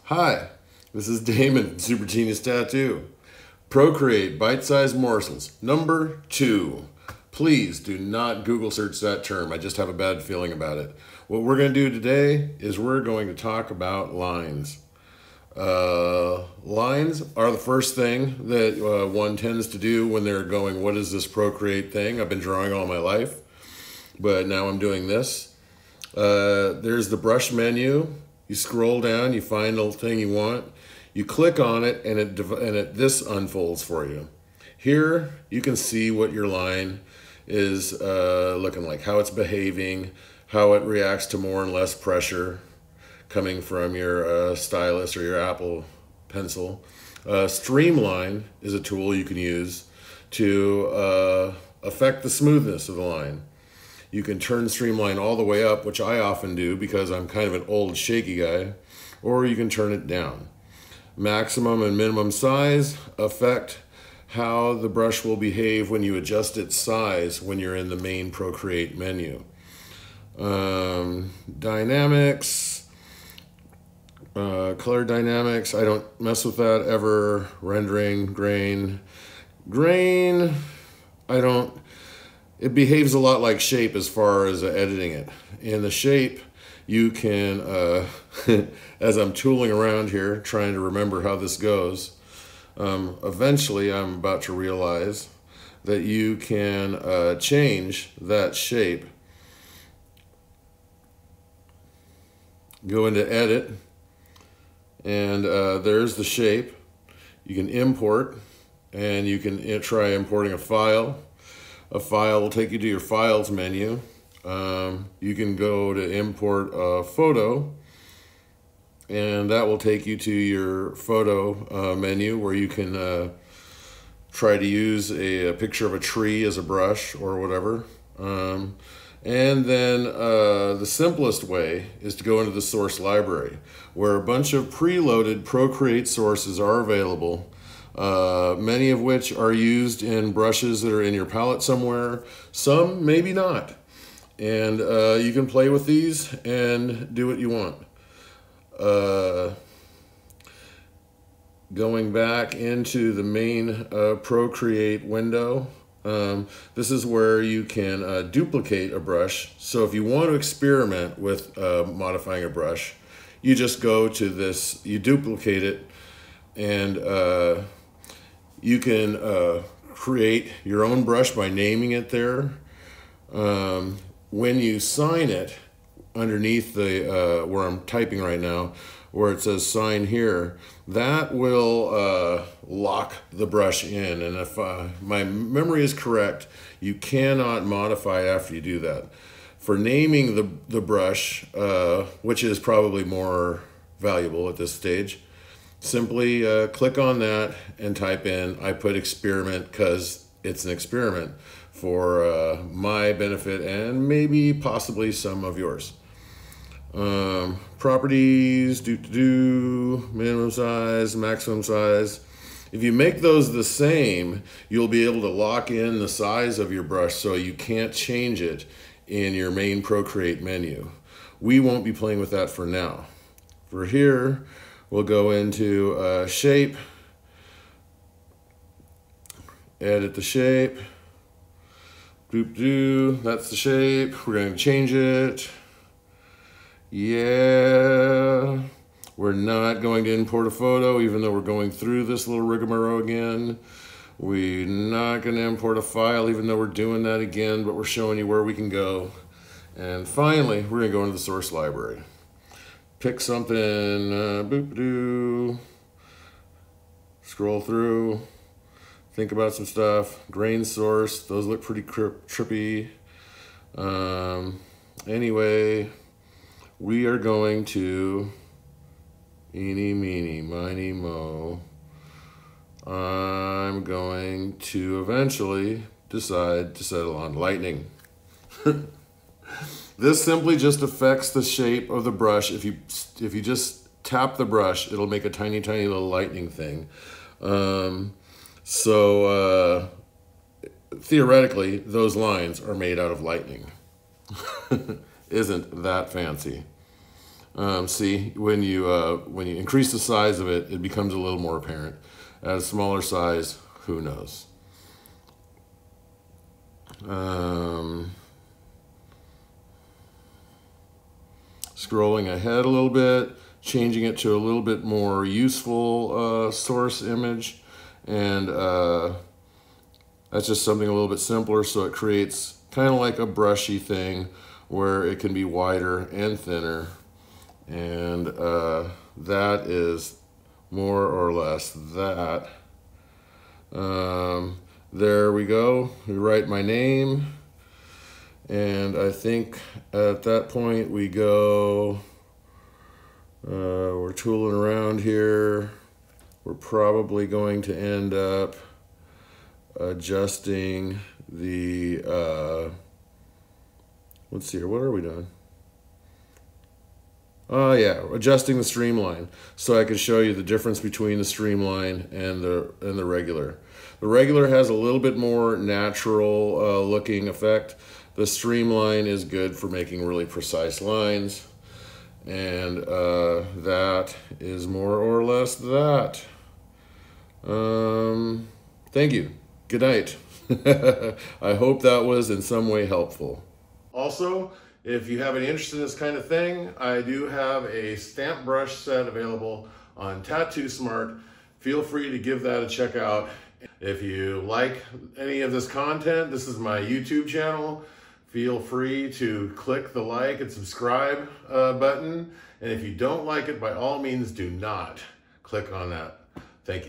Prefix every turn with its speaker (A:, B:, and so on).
A: Hi, this is Damon from Super Genius Tattoo. Procreate bite-sized morsels. Number 2. Please do not Google search that term. I just have a bad feeling about it. What we're going to do today is we're going to talk about lines. Lines are the first thing that one tends to do when they're going, what is this Procreate thing? I've been drawing all my life, but now I'm doing this. There's the brush menu. You scroll down, you find the thing you want, you click on it, and this unfolds for you. Here, you can see what your line is looking like, how it's behaving, how it reacts to more and less pressure coming from your stylus or your Apple pencil. Streamline is a tool you can use to affect the smoothness of the line. You can turn Streamline all the way up, which I often do because I'm kind of an old shaky guy, or you can turn it down. Maximum and minimum size affect how the brush will behave when you adjust its size when you're in the main Procreate menu. Dynamics, color dynamics, I don't mess with that ever. Rendering, grain, it behaves a lot like shape as far as editing it. In the shape, you can, as I'm tooling around here, trying to remember how this goes, eventually I'm about to realize that you can change that shape. Go into edit, and there's the shape. You can import, and you can try importing a file. A file will take you to your files menu. You can go to import a photo, and that will take you to your photo menu where you can try to use a picture of a tree as a brush or whatever. And then the simplest way is to go into the source library, where a bunch of preloaded Procreate sources are available. Many of which are used in brushes that are in your palette somewhere. Some maybe not. And you can play with these and do what you want. Going back into the main Procreate window, this is where you can duplicate a brush. So if you want to experiment with modifying a brush, you just go to this, you duplicate it, and you can create your own brush by naming it there. When you sign it, underneath the where I'm typing right now, where it says sign here, that will lock the brush in. And if my memory is correct, you cannot modify after you do that. For naming the brush, which is probably more valuable at this stage, simply click on that and type in, I put experiment because it's an experiment for my benefit and maybe possibly some of yours. Properties, minimum size, maximum size. If you make those the same, you'll be able to lock in the size of your brush so you can't change it in your main Procreate menu. We won't be playing with that for now. For here, we'll go into shape, edit the shape, that's the shape, we're going to change it. Yeah, we're not going to import a photo even though we're going through this little rigmarole again. We're not going to import a file even though we're doing that again, but we're showing you where we can go. And finally, we're going to go into the source library. Pick something, scroll through, think about some stuff. Grain source, those look pretty trippy. Anyway, we are going to, eeny, meeny, miny, mo. I'm going to eventually decide to settle on lightning. This simply just affects the shape of the brush. If you just tap the brush, it'll make a tiny, tiny little lightning thing. Theoretically, those lines are made out of lightning. Isn't that fancy? See, when you increase the size of it, it becomes a little more apparent. At a smaller size, who knows? Scrolling ahead a little bit, changing it to a little bit more useful source image, and that's just something a little bit simpler, so it creates kind of like a brushy thing where it can be wider and thinner, and that is more or less that. There we go. We write my name, and I think at that point we go, we're tooling around here. We're probably going to end up adjusting the, let's see here, what are we doing? Oh yeah, adjusting the streamline, so I can show you the difference between the streamline and the regular. The regular has a little bit more natural looking effect. The streamline is good for making really precise lines, and that is more or less that. Thank you. Good night. I hope that was in some way helpful. Also, if you have any interest in this kind of thing, I do have a stamp brush set available on Tattoo Smart. Feel free to give that a check out. If you like any of this content, this is my YouTube channel. Feel free to click the like and subscribe button. And if you don't like it, by all means, do not click on that. Thank you.